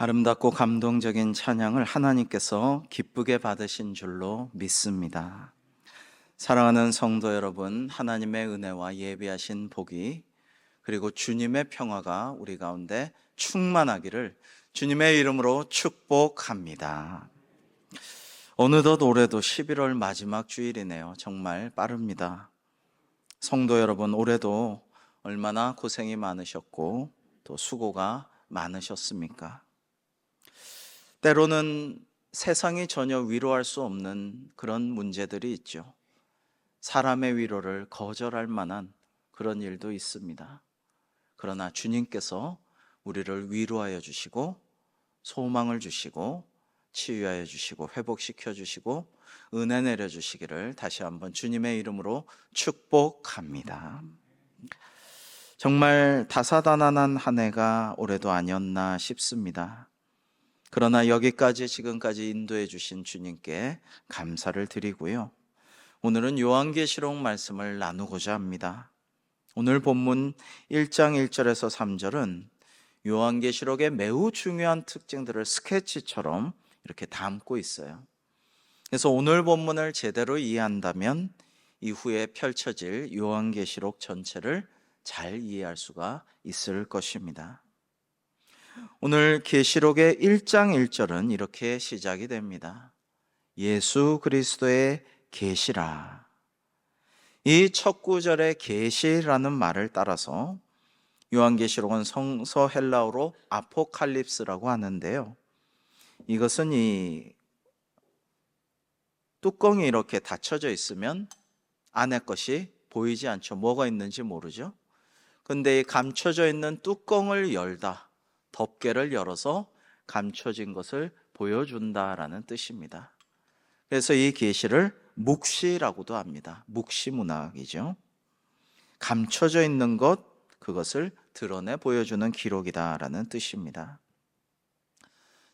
아름답고 감동적인 찬양을 하나님께서 기쁘게 받으신 줄로 믿습니다. 사랑하는 성도 여러분, 하나님의 은혜와 예비하신 복이 그리고 주님의 평화가 우리 가운데 충만하기를 주님의 이름으로 축복합니다. 어느덧 올해도 11월 마지막 주일이네요. 정말 빠릅니다. 성도 여러분, 올해도 얼마나 고생이 많으셨고 또 수고가 많으셨습니까? 때로는 세상이 전혀 위로할 수 없는 그런 문제들이 있죠. 사람의 위로를 거절할 만한 그런 일도 있습니다. 그러나 주님께서 우리를 위로하여 주시고 소망을 주시고 치유하여 주시고 회복시켜 주시고 은혜 내려 주시기를 다시 한번 주님의 이름으로 축복합니다. 정말 다사다난한 한 해가 올해도 아니었나 싶습니다. 그러나 여기까지 지금까지 인도해 주신 주님께 감사를 드리고요. 오늘은 요한계시록 말씀을 나누고자 합니다. 오늘 본문 1장 1절에서 3절은 요한계시록의 매우 중요한 특징들을 스케치처럼 이렇게 담고 있어요. 그래서 오늘 본문을 제대로 이해한다면 이후에 펼쳐질 요한계시록 전체를 잘 이해할 수가 있을 것입니다. 오늘 계시록의 1장 1절은 이렇게 시작이 됩니다. 예수 그리스도의 계시라. 이 첫 구절의 계시라는 말을 따라서 요한계시록은 성서 헬라어로 아포칼립스라고 하는데요. 이것은 이 뚜껑이 이렇게 닫혀져 있으면 안에 것이 보이지 않죠. 뭐가 있는지 모르죠. 근데 이 감춰져 있는 뚜껑을 열다, 덮개를 열어서 감춰진 것을 보여준다라는 뜻입니다. 그래서 이 계시를 묵시라고도 합니다. 묵시 문학이죠. 감춰져 있는 것, 그것을 드러내 보여주는 기록이다라는 뜻입니다.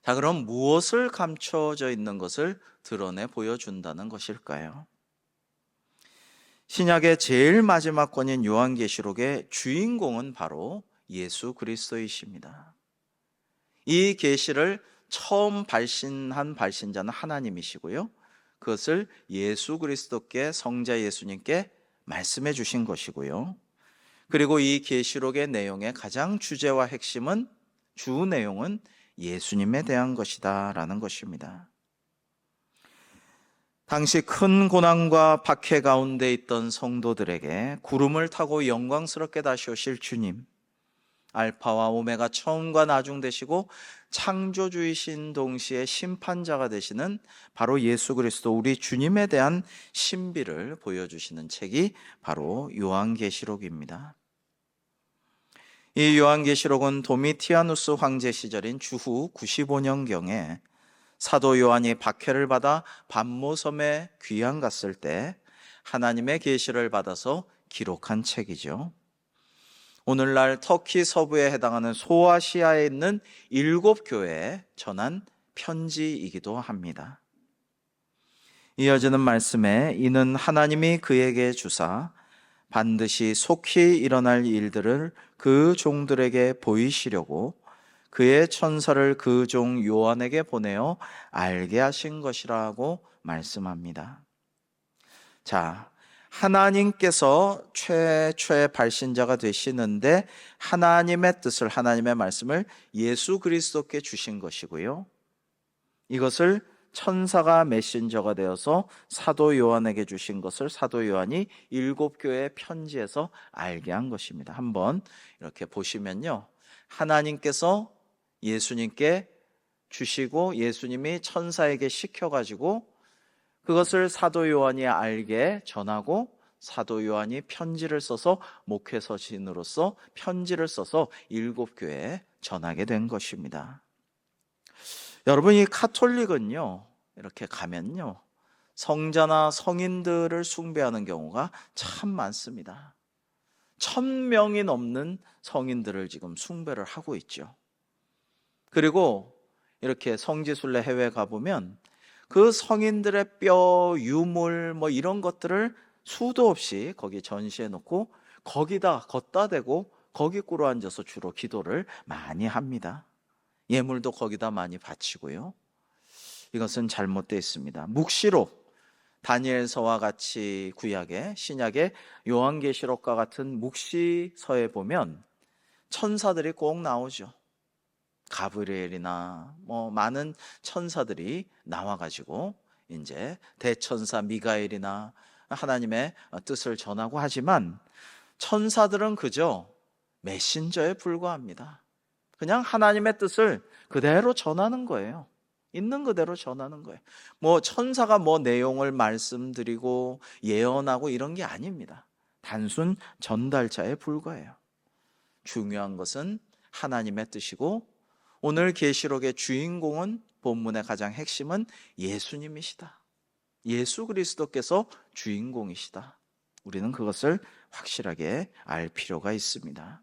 자, 그럼 무엇을 감춰져 있는 것을 드러내 보여준다는 것일까요? 신약의 제일 마지막 권인 요한계시록의 주인공은 바로 예수 그리스도이십니다. 이 계시를 처음 발신한 발신자는 하나님이시고요. 그것을 예수 그리스도께 성자 예수님께 말씀해 주신 것이고요. 그리고 이 계시록의 내용의 가장 주제와 핵심은 주 내용은 예수님에 대한 것이다라는 것입니다. 당시 큰 고난과 박해 가운데 있던 성도들에게 구름을 타고 영광스럽게 다시 오실 주님, 알파와 오메가 처음과 나중 되시고 창조주이신 동시에 심판자가 되시는 바로 예수 그리스도 우리 주님에 대한 신비를 보여주시는 책이 바로 요한계시록입니다. 이 요한계시록은 도미티아누스 황제 시절인 주후 95년경에 사도 요한이 박해를 받아 반모섬에 귀양 갔을 때 하나님의 계시를 받아서 기록한 책이죠. 오늘날 터키 서부에 해당하는 소아시아에 있는 7교회에 전한 편지이기도 합니다. 이어지는 말씀에 이는 하나님이 그에게 주사 반드시 속히 일어날 일들을 그 종들에게 보이시려고 그의 천사를 그 종 요한에게 보내어 알게 하신 것이라고 말씀합니다. 자, 하나님께서 최초의 발신자가 되시는데 하나님의 뜻을, 하나님의 말씀을 예수 그리스도께 주신 것이고요. 이것을 천사가 메신저가 되어서 사도 요한에게 주신 것을 사도 요한이 7교회의 편지에서 알게 한 것입니다. 한번 이렇게 보시면요. 하나님께서 예수님께 주시고 예수님이 천사에게 시켜가지고 그것을 사도 요한이 알게 전하고 사도 요한이 편지를 써서 목회서신으로서 편지를 써서 7교회에 전하게 된 것입니다. 여러분, 이 카톨릭은요, 이렇게 가면요, 성자나 성인들을 숭배하는 경우가 참 많습니다. 1000명이 넘는 성인들을 지금 숭배를 하고 있죠. 그리고 이렇게 성지순례 해외 가보면 그 성인들의 뼈, 유물 뭐 이런 것들을 수도 없이 거기 전시해 놓고 거기다 걷다 대고 거기 꿇어 앉아서 주로 기도를 많이 합니다. 예물도 거기다 많이 바치고요. 이것은 잘못되어 있습니다. 묵시록, 다니엘서와 같이 구약의, 신약의 요한계시록과 같은 묵시서에 보면 천사들이 꼭 나오죠. 가브리엘이나 많은 천사들이 나와가지고 이제 대천사 미가엘이나 하나님의 뜻을 전하고 하지만 천사들은 그저 메신저에 불과합니다. 그냥 하나님의 뜻을 그대로 전하는 거예요. 있는 그대로 전하는 거예요. 천사가 내용을 말씀드리고 예언하고 이런 게 아닙니다. 단순 전달자에 불과해요. 중요한 것은 하나님의 뜻이고 오늘 계시록의 주인공은 본문의 가장 핵심은 예수님이시다. 예수 그리스도께서 주인공이시다. 우리는 그것을 확실하게 알 필요가 있습니다.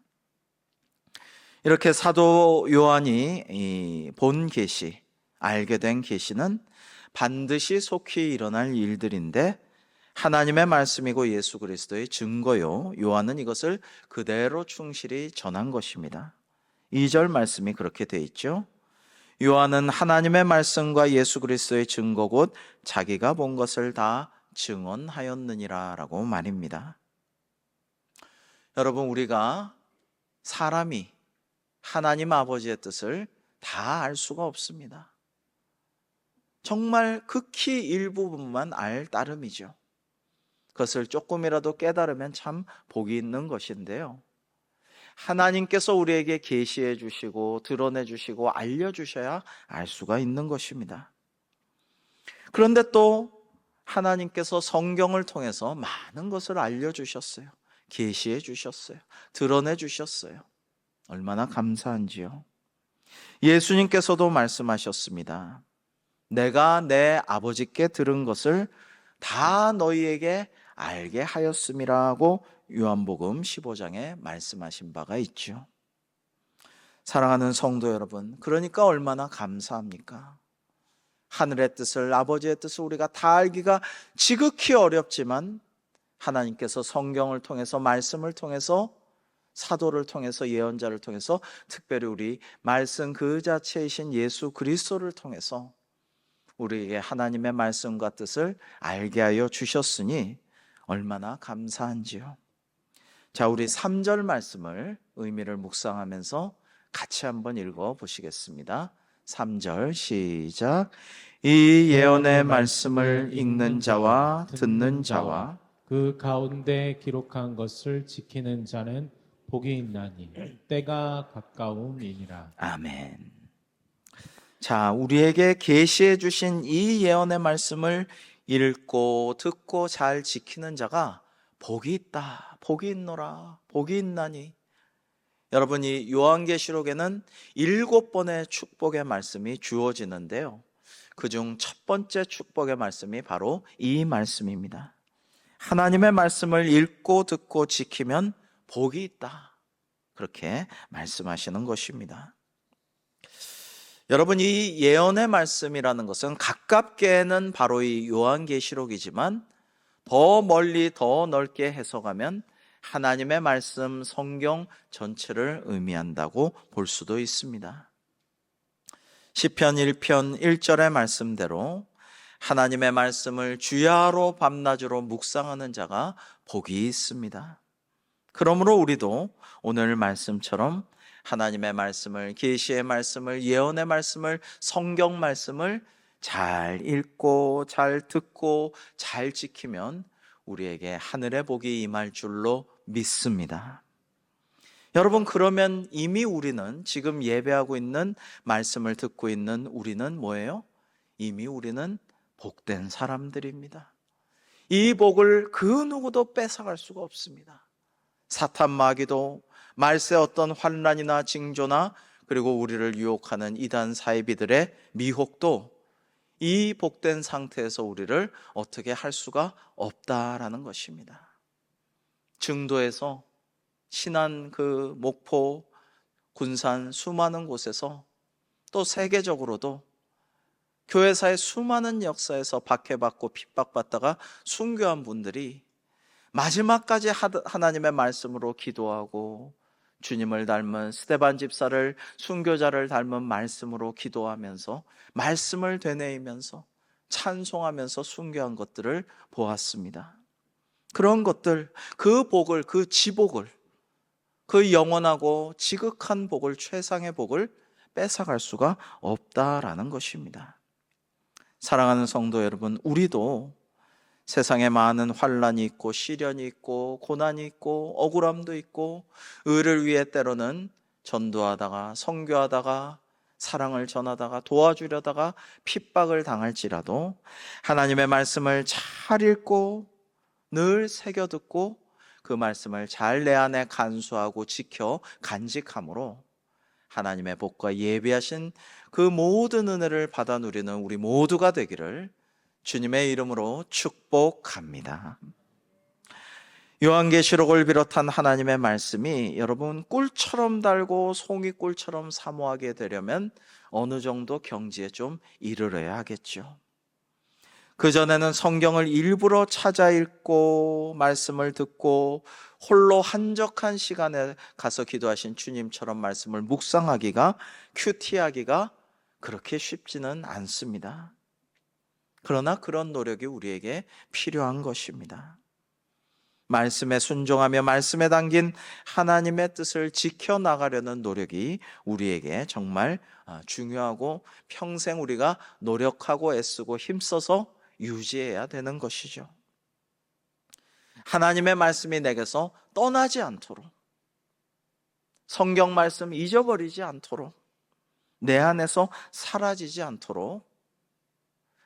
이렇게 사도 요한이 본 계시, 알게 된 계시는 반드시 속히 일어날 일들인데 하나님의 말씀이고 예수 그리스도의 증거요. 요한은 이것을 그대로 충실히 전한 것입니다. 2절 말씀이 그렇게 돼 있죠. 요한은 하나님의 말씀과 예수 그리스도의 증거 곧 자기가 본 것을 다 증언하였느니라 라고 말입니다. 여러분, 우리가 사람이 하나님 아버지의 뜻을 다 알 수가 없습니다. 정말 극히 일부분만 알 따름이죠. 그것을 조금이라도 깨달으면 참 복이 있는 것인데요. 하나님께서 우리에게 계시해 주시고 드러내 주시고 알려주셔야 알 수가 있는 것입니다. 그런데 또 하나님께서 성경을 통해서 많은 것을 알려주셨어요. 계시해 주셨어요. 드러내 주셨어요. 얼마나 감사한지요. 예수님께서도 말씀하셨습니다. 내가 내 아버지께 들은 것을 다 너희에게 알게 하였음이라고 요한복음 15장에 말씀하신 바가 있죠. 사랑하는 성도 여러분, 그러니까 얼마나 감사합니까? 하늘의 뜻을, 아버지의 뜻을 우리가 다 알기가 지극히 어렵지만 하나님께서 성경을 통해서, 말씀을 통해서, 사도를 통해서, 예언자를 통해서, 특별히 우리 말씀 그 자체이신 예수 그리스도를 통해서 우리에게 하나님의 말씀과 뜻을 알게 하여 주셨으니 얼마나 감사한지요. 자, 우리 3절 말씀을 의미를 묵상하면서 같이 한번 읽어 보시겠습니다. 3절 시작. 이 예언의 말씀을 읽는 자와 듣는 자와 그 가운데 기록한 것을 지키는 자는 복이 있나니 때가 가까움이니라. 아멘. 자, 우리에게 계시해 주신 이 예언의 말씀을 읽고 듣고 잘 지키는 자가 복이 있다, 복이 있노라, 복이 있나니. 여러분, 이 요한계시록에는 7번의 축복의 말씀이 주어지는데요, 그중 첫 번째 축복의 말씀이 바로 이 말씀입니다. 하나님의 말씀을 읽고 듣고 지키면 복이 있다, 그렇게 말씀하시는 것입니다. 여러분, 이 예언의 말씀이라는 것은 가깝게는 바로 이 요한계시록이지만 더 멀리 더 넓게 해석하면 하나님의 말씀, 성경 전체를 의미한다고 볼 수도 있습니다. 시편 1편 1절의 말씀대로 하나님의 말씀을 주야로 밤낮으로 묵상하는 자가 복이 있습니다. 그러므로 우리도 오늘 말씀처럼 하나님의 말씀을, 계시의 말씀을, 예언의 말씀을, 성경 말씀을 잘 읽고 잘 듣고 잘 지키면 우리에게 하늘의 복이 임할 줄로 믿습니다. 여러분, 그러면 이미 우리는, 지금 예배하고 있는, 말씀을 듣고 있는 우리는 뭐예요? 이미 우리는 복된 사람들입니다. 이 복을 그 누구도 뺏어갈 수가 없습니다. 사탄 마귀도, 말세 어떤 환난이나 징조나, 그리고 우리를 유혹하는 이단 사이비들의 미혹도 이 복된 상태에서 우리를 어떻게 할 수가 없다라는 것입니다. 증도에서, 신안 그 목포, 군산 수많은 곳에서, 또 세계적으로도 교회사의 수많은 역사에서 박해받고 핍박받다가 순교한 분들이 마지막까지 하나님의 말씀으로 기도하고 주님을 닮은 스데반 집사를, 순교자를 닮은 말씀으로 기도하면서 말씀을 되뇌이면서 찬송하면서 순교한 것들을 보았습니다. 그런 것들, 그 복을, 그 지복을, 그 영원하고 지극한 복을, 최상의 복을 뺏어갈 수가 없다라는 것입니다. 사랑하는 성도 여러분, 우리도 세상에 많은 환난이 있고 시련이 있고 고난이 있고 억울함도 있고 의를 위해 때로는 전도하다가 선교하다가 사랑을 전하다가 도와주려다가 핍박을 당할지라도 하나님의 말씀을 잘 읽고 늘 새겨 듣고 그 말씀을 잘 내 안에 간수하고 지켜 간직함으로 하나님의 복과 예비하신 그 모든 은혜를 받아 누리는 우리 모두가 되기를 주님의 이름으로 축복합니다. 요한계시록을 비롯한 하나님의 말씀이 여러분 꿀처럼 달고 송이꿀처럼 사모하게 되려면 어느 정도 경지에 좀 이르러야 하겠죠. 그전에는 성경을 일부러 찾아 읽고 말씀을 듣고 홀로 한적한 시간에 가서 기도하신 주님처럼 말씀을 묵상하기가, 큐티하기가 그렇게 쉽지는 않습니다. 그러나 그런 노력이 우리에게 필요한 것입니다. 말씀에 순종하며 말씀에 담긴 하나님의 뜻을 지켜나가려는 노력이 우리에게 정말 중요하고 평생 우리가 노력하고 애쓰고 힘써서 유지해야 되는 것이죠. 하나님의 말씀이 내게서 떠나지 않도록, 성경 말씀 잊어버리지 않도록, 내 안에서 사라지지 않도록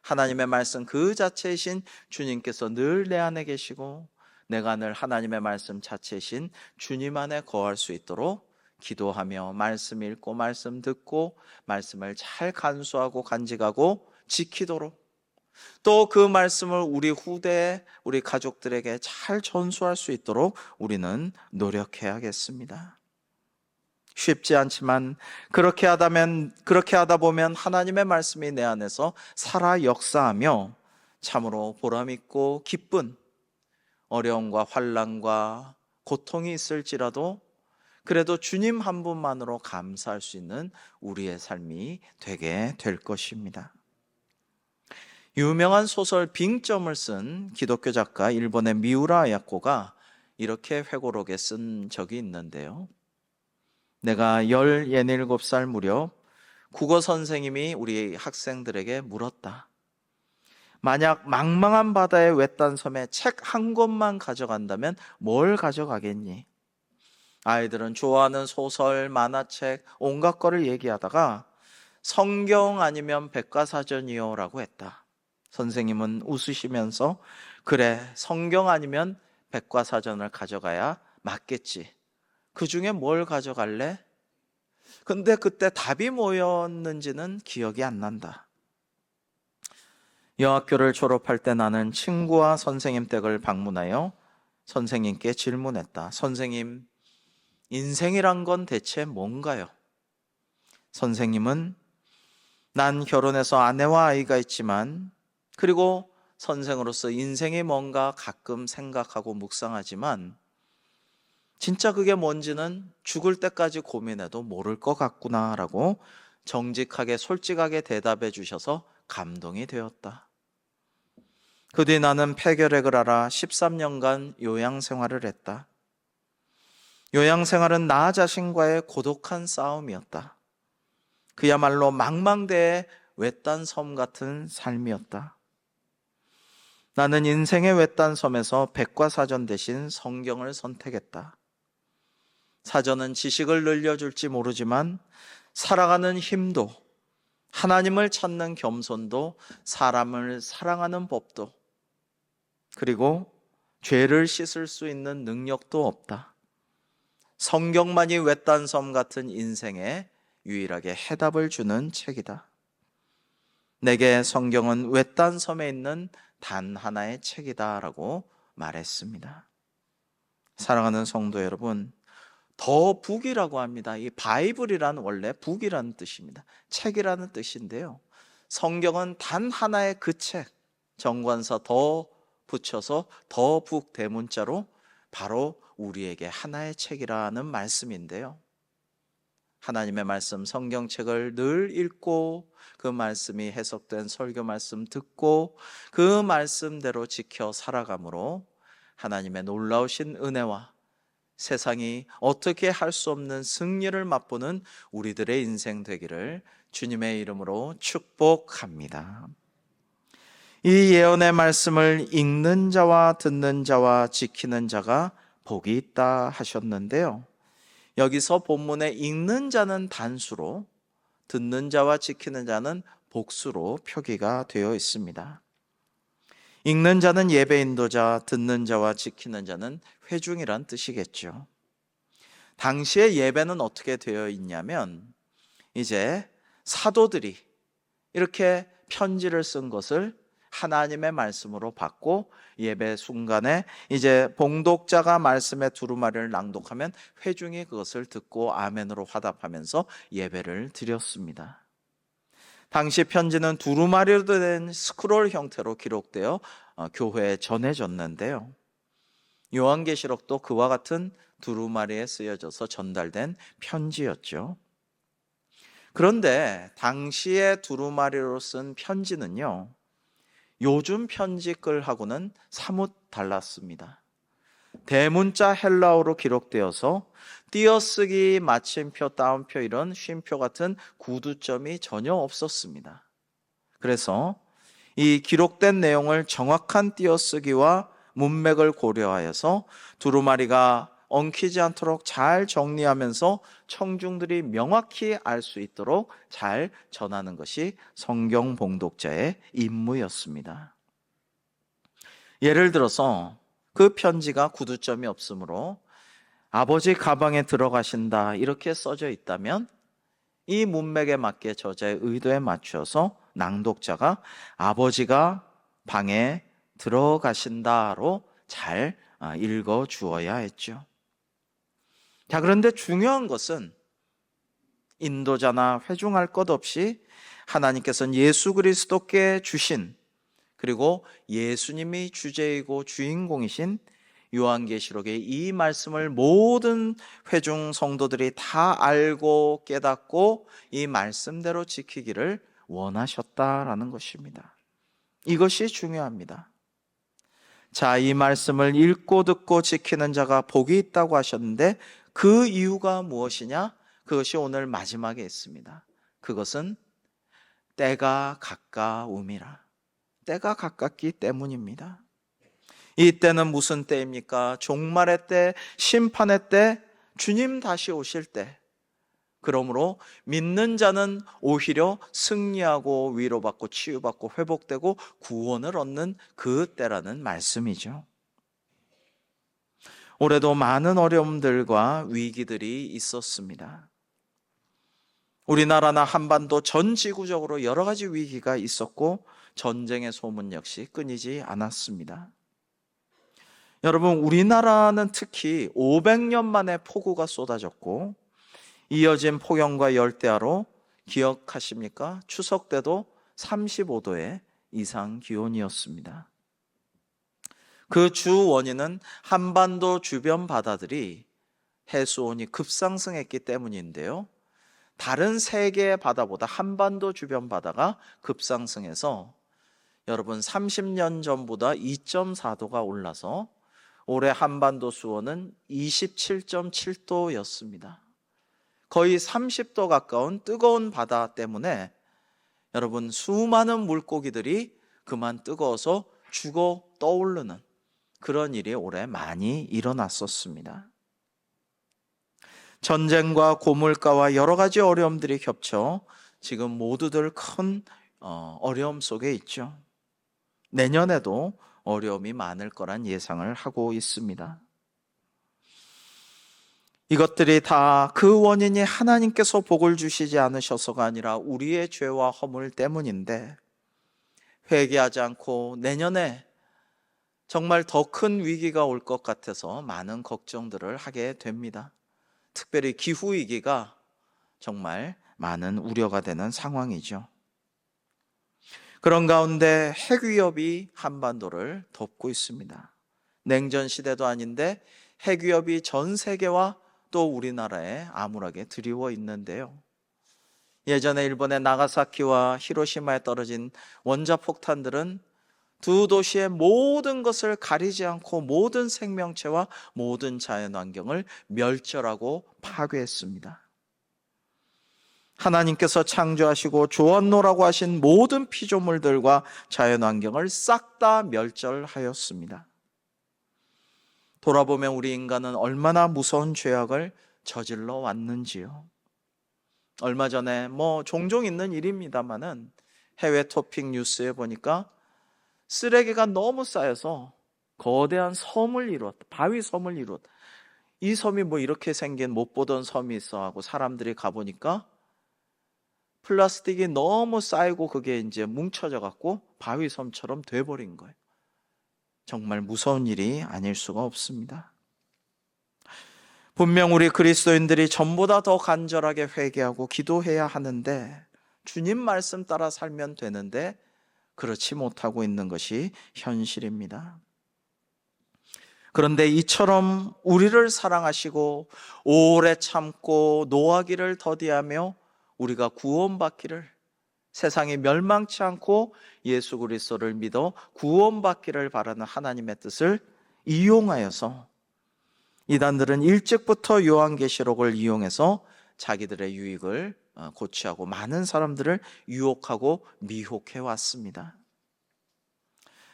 하나님의 말씀 그 자체이신 주님께서 늘 내 안에 계시고 내가 늘 하나님의 말씀 자체이신 주님 안에 거할 수 있도록 기도하며 말씀 읽고 말씀 듣고 말씀을 잘 간수하고 간직하고 지키도록, 또 그 말씀을 우리 후대에 우리 가족들에게 잘 전수할 수 있도록 우리는 노력해야겠습니다. 쉽지 않지만 그렇게 하다 보면 하나님의 말씀이 내 안에서 살아 역사하며 참으로 보람 있고 기쁜 어려움과 환난과 고통이 있을지라도 그래도 주님 한 분만으로 감사할 수 있는 우리의 삶이 되게 될 것입니다. 유명한 소설 빙점을 쓴 기독교 작가 일본의 미우라 야코가 이렇게 회고록에 쓴 적이 있는데요. 내가 17살 무렵 국어 선생님이 우리 학생들에게 물었다. 만약 망망한 바다의 외딴 섬에 책 한 권만 가져간다면 뭘 가져가겠니? 아이들은 좋아하는 소설, 만화책, 온갖 거를 얘기하다가 성경 아니면 백과사전이요 라고 했다. 선생님은 웃으시면서 그래, 성경 아니면 백과사전을 가져가야 맞겠지. 그 중에 뭘 가져갈래? 근데 그때 답이 뭐였는지는 기억이 안 난다. 여학교를 졸업할 때 나는 친구와 선생님 댁을 방문하여 선생님께 질문했다. 선생님, 인생이란 건 대체 뭔가요? 선생님은 난 결혼해서 아내와 아이가 있지만 그리고 선생으로서 인생이 뭔가 가끔 생각하고 묵상하지만 진짜 그게 뭔지는 죽을 때까지 고민해도 모를 것 같구나라고 정직하게 솔직하게 대답해 주셔서 감동이 되었다. 그 뒤 나는 폐결핵을 앓아 13년간 요양생활을 했다. 요양생활은 나 자신과의 고독한 싸움이었다. 그야말로 망망대해 외딴 섬 같은 삶이었다. 나는 인생의 외딴 섬에서 백과사전 대신 성경을 선택했다. 사전은 지식을 늘려줄지 모르지만 살아가는 힘도, 하나님을 찾는 겸손도, 사람을 사랑하는 법도, 그리고 죄를 씻을 수 있는 능력도 없다. 성경만이 외딴 섬 같은 인생에 유일하게 해답을 주는 책이다. 내게 성경은 외딴 섬에 있는 단 하나의 책이다라고 말했습니다. 사랑하는 성도 여러분, 더 북이라고 합니다. 이 바이블이란 원래 북이라는 뜻입니다. 책이라는 뜻인데요. 성경은 단 하나의 그 책, 정관사 더 붙여서 더 북 대문자로 바로 우리에게 하나의 책이라는 말씀인데요. 하나님의 말씀 성경책을 늘 읽고 그 말씀이 해석된 설교 말씀 듣고 그 말씀대로 지켜 살아감으로 하나님의 놀라우신 은혜와 세상이 어떻게 할 수 없는 승리를 맛보는 우리들의 인생 되기를 주님의 이름으로 축복합니다. 이 예언의 말씀을 읽는 자와 듣는 자와 지키는 자가 복이 있다 하셨는데요. 여기서 본문에 읽는 자는 단수로 듣는 자와 지키는 자는 복수로 표기가 되어 있습니다. 읽는 자는 예배 인도자, 듣는 자와 지키는 자는 회중이란 뜻이겠죠. 당시의 예배는 어떻게 되어 있냐면 이제 사도들이 이렇게 편지를 쓴 것을 하나님의 말씀으로 받고 예배 순간에 이제 봉독자가 말씀의 두루마리를 낭독하면 회중이 그것을 듣고 아멘으로 화답하면서 예배를 드렸습니다. 당시 편지는 두루마리로 된 스크롤 형태로 기록되어 교회에 전해졌는데요. 요한계시록도 그와 같은 두루마리에 쓰여져서 전달된 편지였죠. 그런데 당시의 두루마리로 쓴 편지는요, 요즘 편지글하고는 사뭇 달랐습니다. 대문자 헬라어로 기록되어서 띄어쓰기, 마침표, 따옴표 이런 쉼표 같은 구두점이 전혀 없었습니다. 그래서 이 기록된 내용을 정확한 띄어쓰기와 문맥을 고려하여서 두루마리가 엉키지 않도록 잘 정리하면서 청중들이 명확히 알 수 있도록 잘 전하는 것이 성경 봉독자의 임무였습니다. 예를 들어서 그 편지가 구두점이 없으므로 아버지 가방에 들어가신다 이렇게 써져 있다면 이 문맥에 맞게 저자의 의도에 맞춰서 낭독자가 아버지가 방에 들어가신다로 잘 읽어 주어야 했죠. 자, 그런데 중요한 것은 인도자나 회중할 것 없이 하나님께서는 예수 그리스도께 주신, 그리고 예수님이 주제이고 주인공이신 요한계시록의 이 말씀을 모든 회중 성도들이 다 알고 깨닫고 이 말씀대로 지키기를 원하셨다라는 것입니다. 이것이 중요합니다. 자, 이 말씀을 읽고 듣고 지키는 자가 복이 있다고 하셨는데 그 이유가 무엇이냐? 그것이 오늘 마지막에 있습니다. 그것은 때가 가까움이라. 때가 가깝기 때문입니다. 이 때는 무슨 때입니까? 종말의 때, 심판의 때, 주님 다시 오실 때. 그러므로 믿는 자는 오히려 승리하고 위로받고 치유받고 회복되고 구원을 얻는 그 때라는 말씀이죠. 올해도 많은 어려움들과 위기들이 있었습니다. 우리나라나 한반도 전 지구적으로 여러 가지 위기가 있었고 전쟁의 소문 역시 끊이지 않았습니다. 여러분, 우리나라는 특히 500년 만에 폭우가 쏟아졌고 이어진 폭염과 열대야로 기억하십니까? 추석 때도 35도의 이상 기온이었습니다. 그 주 원인은 한반도 주변 바다들이 해수온이 급상승했기 때문인데요. 다른 세계의 바다보다 한반도 주변 바다가 급상승해서 여러분 30년 전보다 2.4도가 올라서 올해 한반도 수온은 27.7도였습니다. 거의 30도 가까운 뜨거운 바다 때문에 여러분 수많은 물고기들이 그만 뜨거워서 죽어 떠오르는 그런 일이 올해 많이 일어났었습니다. 전쟁과 고물가와 여러 가지 어려움들이 겹쳐 지금 모두들 큰 어려움 속에 있죠. 내년에도 어려움이 많을 거란 예상을 하고 있습니다. 이것들이 다 그 원인이 하나님께서 복을 주시지 않으셔서가 아니라 우리의 죄와 허물 때문인데 회개하지 않고 내년에 정말 더 큰 위기가 올 것 같아서 많은 걱정들을 하게 됩니다. 특별히 기후위기가 정말 많은 우려가 되는 상황이죠. 그런 가운데 핵위협이 한반도를 덮고 있습니다. 냉전 시대도 아닌데 핵위협이 전 세계와 또 우리나라에 암울하게 드리워 있는데요. 예전에 일본의 나가사키와 히로시마에 떨어진 원자폭탄들은 두 도시의 모든 것을 가리지 않고 모든 생명체와 모든 자연환경을 멸절하고 파괴했습니다. 하나님께서 창조하시고 조언노라고 하신 모든 피조물들과 자연환경을 싹 다 멸절하였습니다. 돌아보면 우리 인간은 얼마나 무서운 죄악을 저질러 왔는지요. 얼마 전에 종종 있는 일입니다만은 해외 토픽 뉴스에 보니까 쓰레기가 너무 쌓여서 거대한 섬을 이뤘다. 바위 섬을 이뤘다. 이 섬이 이렇게 생긴 못 보던 섬이 있어 하고 사람들이 가보니까 플라스틱이 너무 쌓이고 그게 이제 뭉쳐져 갖고 바위 섬처럼 돼버린 거예요. 정말 무서운 일이 아닐 수가 없습니다. 분명 우리 그리스도인들이 전보다 더 간절하게 회개하고 기도해야 하는데 주님 말씀 따라 살면 되는데 그렇지 못하고 있는 것이 현실입니다. 그런데 이처럼 우리를 사랑하시고 오래 참고 노하기를 더디하며 우리가 구원받기를, 세상이 멸망치 않고 예수 그리스도를 믿어 구원받기를 바라는 하나님의 뜻을 이용하여서 이단들은 일찍부터 요한계시록을 이용해서 자기들의 유익을 고취하고 많은 사람들을 유혹하고 미혹해 왔습니다.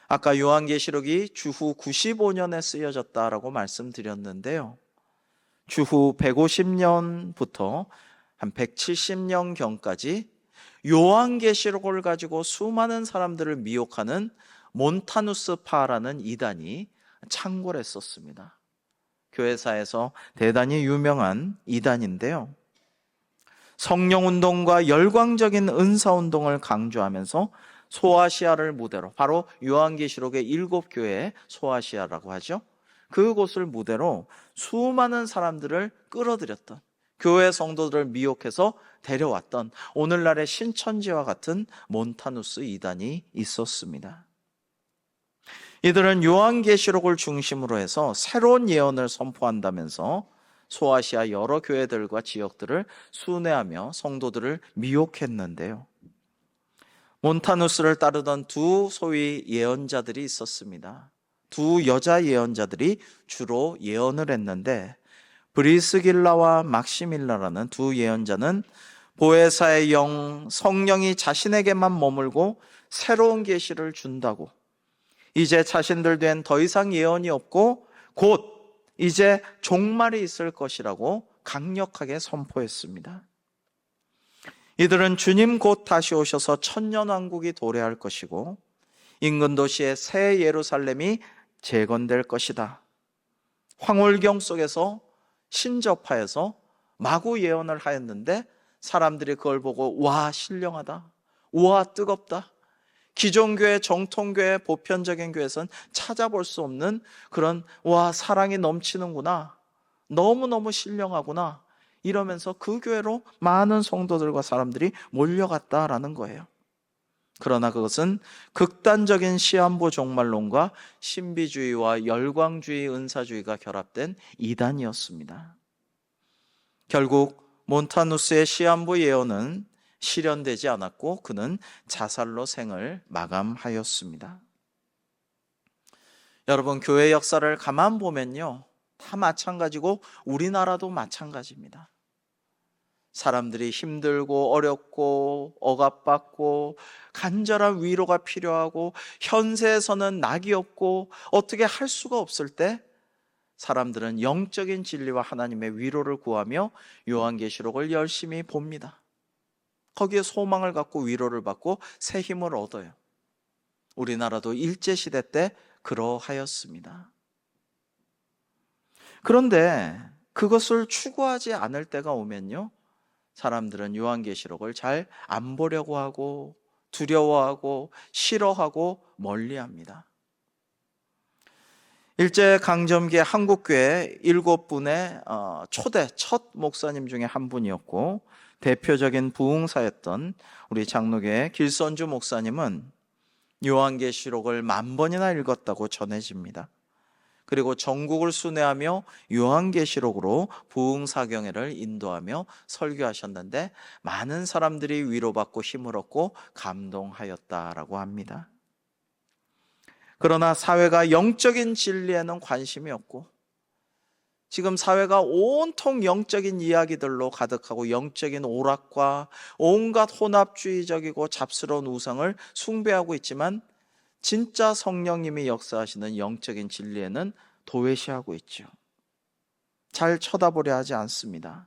아까 요한계시록이 주후 95년에 쓰여졌다라고 말씀드렸는데요. 주후 150년부터 한 170년경까지 요한계시록을 가지고 수많은 사람들을 미혹하는 몬타누스파라는 이단이 창궐했었습니다. 교회사에서 대단히 유명한 이단인데요. 성령운동과 열광적인 은사운동을 강조하면서 소아시아를 무대로, 바로 요한계시록의 7교회 소아시아라고 하죠. 그곳을 무대로 수많은 사람들을 끌어들였던, 교회 성도들을 미혹해서 데려왔던 오늘날의 신천지와 같은 몬타누스 이단이 있었습니다. 이들은 요한계시록을 중심으로 해서 새로운 예언을 선포한다면서 소아시아 여러 교회들과 지역들을 순회하며 성도들을 미혹했는데요. 몬타누스를 따르던 두 소위 예언자들이 있었습니다. 두 여자 예언자들이 주로 예언을 했는데 브리스길라와 막시밀라라는 두 예언자는 보혜사의 영, 성령이 자신에게만 머물고 새로운 계시를 준다고, 이제 자신들 된 더 이상 예언이 없고 곧 이제 종말이 있을 것이라고 강력하게 선포했습니다. 이들은 주님 곧 다시 오셔서 천년왕국이 도래할 것이고 인근 도시의 새 예루살렘이 재건될 것이다. 황홀경 속에서 신접하여서 마구 예언을 하였는데 사람들이 그걸 보고 와 신령하다, 와 뜨겁다, 기존 교회, 정통교회, 보편적인 교회에서는 찾아볼 수 없는 그런 와 사랑이 넘치는구나, 너무너무 신령하구나 이러면서 그 교회로 많은 성도들과 사람들이 몰려갔다라는 거예요. 그러나 그것은 극단적인 시한부 종말론과 신비주의와 열광주의, 은사주의가 결합된 이단이었습니다. 결국 몬타누스의 시한부 예언은 실현되지 않았고 그는 자살로 생을 마감하였습니다. 여러분, 교회 역사를 가만 보면요, 다 마찬가지고 우리나라도 마찬가지입니다. 사람들이 힘들고 어렵고 억압받고 간절한 위로가 필요하고 현세에서는 낙이 없고 어떻게 할 수가 없을 때 사람들은 영적인 진리와 하나님의 위로를 구하며 요한계시록을 열심히 봅니다. 거기에 소망을 갖고 위로를 받고 새 힘을 얻어요. 우리나라도 일제시대 때 그러하였습니다. 그런데 그것을 추구하지 않을 때가 오면요, 사람들은 요한계시록을 잘 안 보려고 하고 두려워하고 싫어하고 멀리합니다. 일제강점기에 한국교회 7분의 초대 첫 목사님 중에 한 분이었고 대표적인 부흥사였던 우리 장로교회 길선주 목사님은 요한계시록을 10,000번이나 읽었다고 전해집니다. 그리고 전국을 순회하며 요한계시록으로 부흥사경회를 인도하며 설교하셨는데 많은 사람들이 위로받고 힘을 얻고 감동하였다라고 합니다. 그러나 사회가 영적인 진리에는 관심이 없고 지금 사회가 온통 영적인 이야기들로 가득하고 영적인 오락과 온갖 혼합주의적이고 잡스러운 우상을 숭배하고 있지만 진짜 성령님이 역사하시는 영적인 진리에는 도외시하고 있죠. 잘 쳐다보려 하지 않습니다.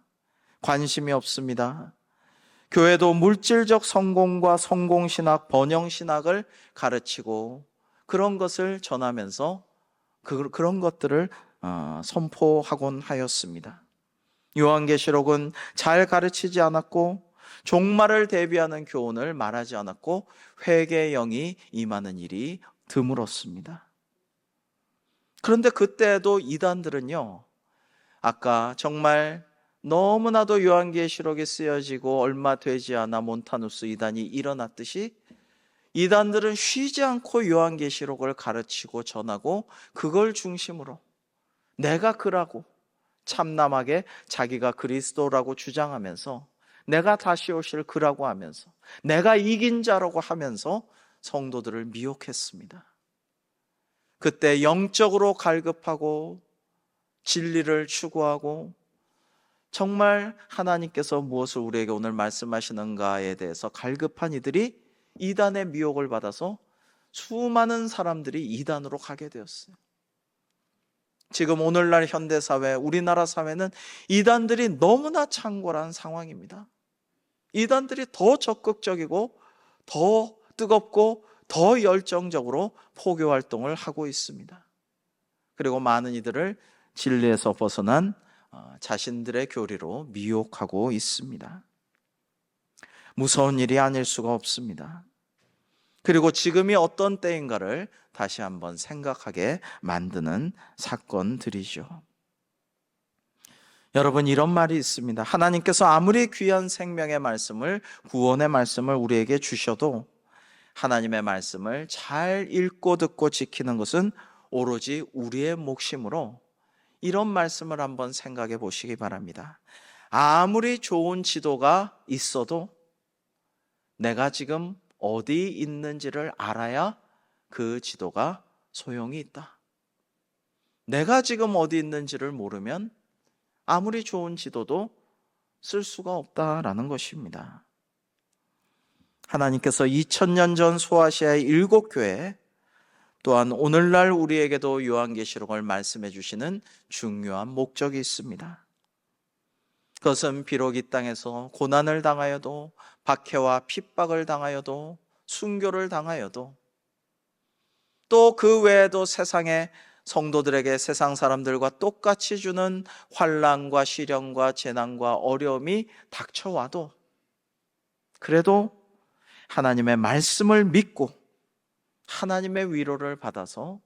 관심이 없습니다. 교회도 물질적 성공과 성공신학, 번영신학을 가르치고 그런 것을 전하면서 그런 것들을 선포하곤 하였습니다. 요한계시록은 잘 가르치지 않았고 종말을 대비하는 교훈을 말하지 않았고 회개의 영이 임하는 일이 드물었습니다. 그런데 그때도 이단들은요, 아까 정말 너무나도 요한계시록에 쓰여지고 얼마 되지 않아 몬타누스 이단이 일어났듯이 이단들은 쉬지 않고 요한계시록을 가르치고 전하고 그걸 중심으로 내가 그라고 참남하게 자기가 그리스도라고 주장하면서 내가 다시 오실 그라고 하면서 내가 이긴 자라고 하면서 성도들을 미혹했습니다. 그때 영적으로 갈급하고 진리를 추구하고 정말 하나님께서 무엇을 우리에게 오늘 말씀하시는가에 대해서 갈급한 이들이 이단의 미혹을 받아서 수많은 사람들이 이단으로 가게 되었어요. 지금 오늘날 현대사회, 우리나라 사회는 이단들이 너무나 창궐한 상황입니다. 이단들이 더 적극적이고 더 뜨겁고 더 열정적으로 포교 활동을 하고 있습니다. 그리고 많은 이들을 진리에서 벗어난 자신들의 교리로 미혹하고 있습니다. 무서운 일이 아닐 수가 없습니다. 그리고 지금이 어떤 때인가를 다시 한번 생각하게 만드는 사건들이죠. 여러분, 이런 말이 있습니다. 하나님께서 아무리 귀한 생명의 말씀을, 구원의 말씀을 우리에게 주셔도 하나님의 말씀을 잘 읽고 듣고 지키는 것은 오로지 우리의 몫이므로 이런 말씀을 한번 생각해 보시기 바랍니다. 아무리 좋은 지도가 있어도 내가 지금 어디 있는지를 알아야 그 지도가 소용이 있다. 내가 지금 어디 있는지를 모르면 아무리 좋은 지도도 쓸 수가 없다라는 것입니다. 하나님께서 2000년 전 소아시아의 7교회, 또한 오늘날 우리에게도 요한계시록을 말씀해 주시는 중요한 목적이 있습니다. 그것은 비록 이 땅에서 고난을 당하여도, 박해와 핍박을 당하여도, 순교를 당하여도, 또 그 외에도 세상에 성도들에게 세상 사람들과 똑같이 주는 환난과 시련과 재난과 어려움이 닥쳐와도 그래도 하나님의 말씀을 믿고 하나님의 위로를 받아서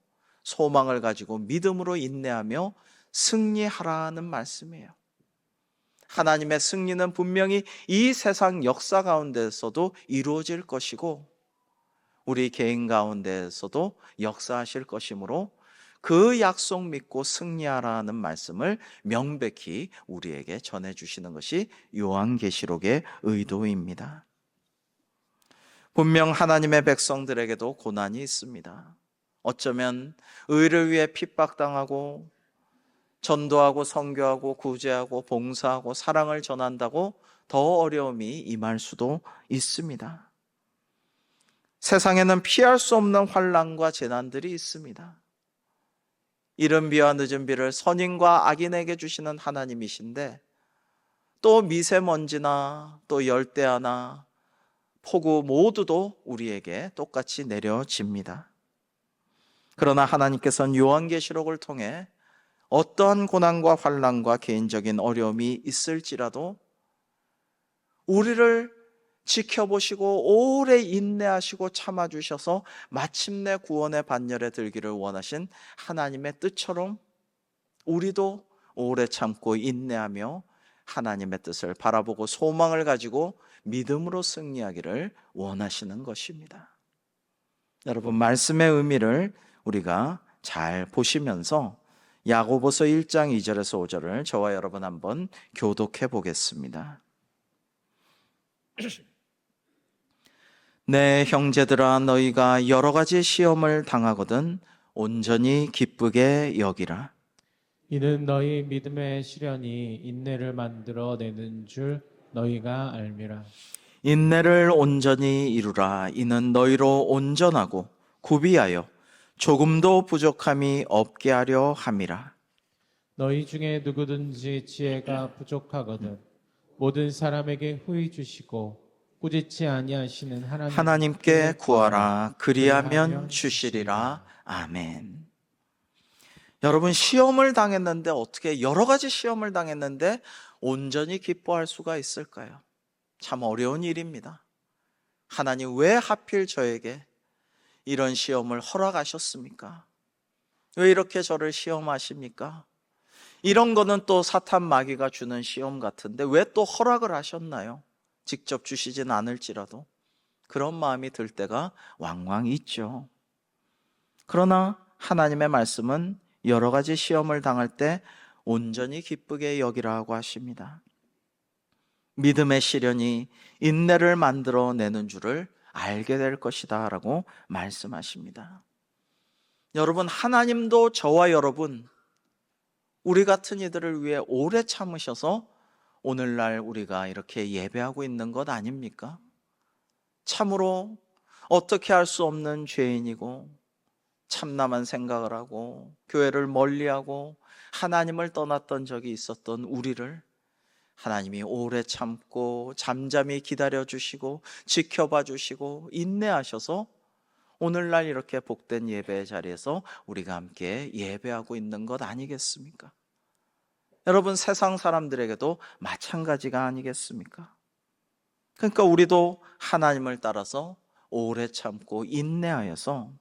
소망을 가지고 믿음으로 인내하며 승리하라는 말씀이에요. 하나님의 승리는 분명히 이 세상 역사 가운데서도 이루어질 것이고 우리 개인 가운데서도 역사하실 것이므로 그 약속 믿고 승리하라는 말씀을 명백히 우리에게 전해주시는 것이 요한계시록의 의도입니다. 분명 하나님의 백성들에게도 고난이 있습니다. 어쩌면 의를 위해 핍박당하고 전도하고 선교하고 구제하고 봉사하고 사랑을 전한다고 더 어려움이 임할 수도 있습니다. 세상에는 피할 수 없는 환난과 재난들이 있습니다. 이른 비와 늦은 비를 선인과 악인에게 주시는 하나님이신데 또 미세먼지나 또 열대야나 폭우 모두도 우리에게 똑같이 내려집니다. 그러나 하나님께서는 요한계시록을 통해 어떠한 고난과 환난과 개인적인 어려움이 있을지라도 우리를 지켜보시고 오래 인내하시고 참아주셔서 마침내 구원의 반열에 들기를 원하신 하나님의 뜻처럼 우리도 오래 참고 인내하며 하나님의 뜻을 바라보고 소망을 가지고 믿음으로 승리하기를 원하시는 것입니다. 여러분, 말씀의 의미를 우리가 잘 보시면서 야고보서 1장 2절에서 5절을 저와 여러분 한번 교독해 보겠습니다. 내 형제들아, 너희가 여러 가지 시험을 당하거든 온전히 기쁘게 여기라. 이는 너희 믿음의 시련이 인내를 만들어 내는 줄 너희가 알미라. 인내를 온전히 이루라. 이는 너희로 온전하고 구비하여 조금도 부족함이 없게 하려 함이라. 너희 중에 누구든지 지혜가 부족하거든 모든 사람에게 후히 주시고 꾸짖지 아니하시는 하나님께 구하라. 그리하면 주시리라. 아멘. 여러분, 시험을 당했는데 어떻게 여러 가지 시험을 당했는데 온전히 기뻐할 수가 있을까요? 참 어려운 일입니다. 하나님, 왜 하필 저에게 이런 시험을 허락하셨습니까? 왜 이렇게 저를 시험하십니까? 이런 거는 또 사탄 마귀가 주는 시험 같은데 왜 또 허락을 하셨나요? 직접 주시진 않을지라도 그런 마음이 들 때가 왕왕 있죠. 그러나 하나님의 말씀은 여러 가지 시험을 당할 때 온전히 기쁘게 여기라고 하십니다. 믿음의 시련이 인내를 만들어내는 줄을 알게 될 것이다 라고 말씀하십니다. 여러분, 하나님도 저와 여러분, 우리 같은 이들을 위해 오래 참으셔서 오늘날 우리가 이렇게 예배하고 있는 것 아닙니까? 참으로 어떻게 할 수 없는 죄인이고 참남한 생각을 하고 교회를 멀리하고 하나님을 떠났던 적이 있었던 우리를 하나님이 오래 참고 잠잠히 기다려주시고 지켜봐 주시고 인내하셔서 오늘날 이렇게 복된 예배의 자리에서 우리가 함께 예배하고 있는 것 아니겠습니까? 여러분, 세상 사람들에게도 마찬가지가 아니겠습니까? 그러니까 우리도 하나님을 따라서 오래 참고 인내하여서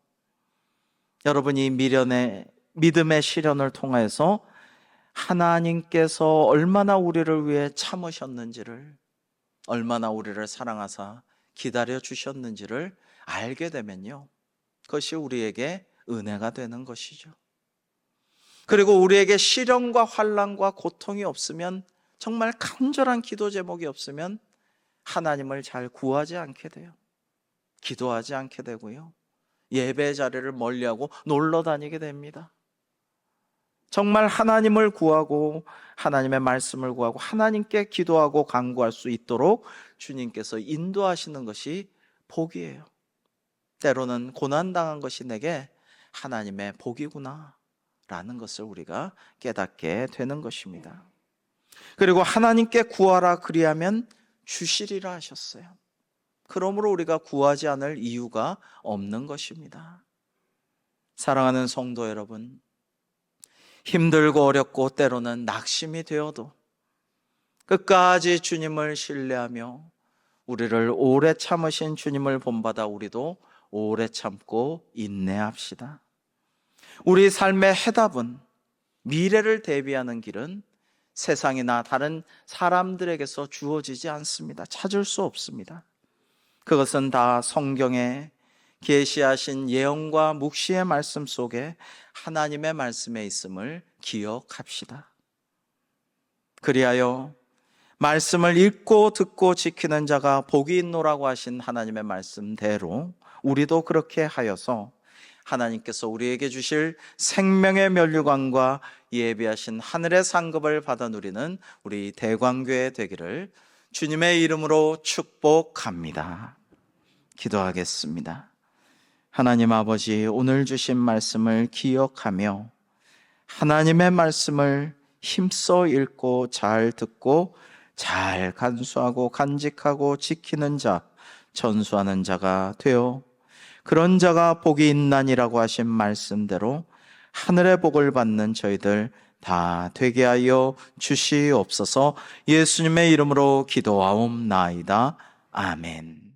여러분이 미련의 믿음의 시련을 통해서 하나님께서 얼마나 우리를 위해 참으셨는지를, 얼마나 우리를 사랑하사 기다려 주셨는지를 알게 되면요, 그것이 우리에게 은혜가 되는 것이죠. 그리고 우리에게 시련과 환난과 고통이 없으면, 정말 간절한 기도 제목이 없으면 하나님을 잘 구하지 않게 돼요. 기도하지 않게 되고요, 예배 자리를 멀리하고 놀러 다니게 됩니다. 정말 하나님을 구하고 하나님의 말씀을 구하고 하나님께 기도하고 간구할 수 있도록 주님께서 인도하시는 것이 복이에요. 때로는 고난당한 것이 내게 하나님의 복이구나 라는 것을 우리가 깨닫게 되는 것입니다. 그리고 하나님께 구하라 그리하면 주시리라 하셨어요. 그러므로 우리가 구하지 않을 이유가 없는 것입니다. 사랑하는 성도 여러분, 힘들고 어렵고 때로는 낙심이 되어도 끝까지 주님을 신뢰하며 우리를 오래 참으신 주님을 본받아 우리도 오래 참고 인내합시다. 우리 삶의 해답은, 미래를 대비하는 길은 세상이나 다른 사람들에게서 주어지지 않습니다. 찾을 수 없습니다. 그것은 다 성경에 계시하신 예언과 묵시의 말씀 속에 하나님의 말씀에 있음을 기억합시다. 그리하여 말씀을 읽고 듣고 지키는 자가 복이 있노라고 하신 하나님의 말씀대로 우리도 그렇게 하여서 하나님께서 우리에게 주실 생명의 면류관과 예비하신 하늘의 상급을 받아 누리는 우리 대광교회 되기를 주님의 이름으로 축복합니다. 기도하겠습니다. 하나님 아버지, 오늘 주신 말씀을 기억하며 하나님의 말씀을 힘써 읽고 잘 듣고 잘 간수하고 간직하고 지키는 자, 전수하는 자가 되어 그런 자가 복이 있나니라고 하신 말씀대로 하늘의 복을 받는 저희들 다 되게 하여 주시옵소서. 예수님의 이름으로 기도하옵나이다. 아멘.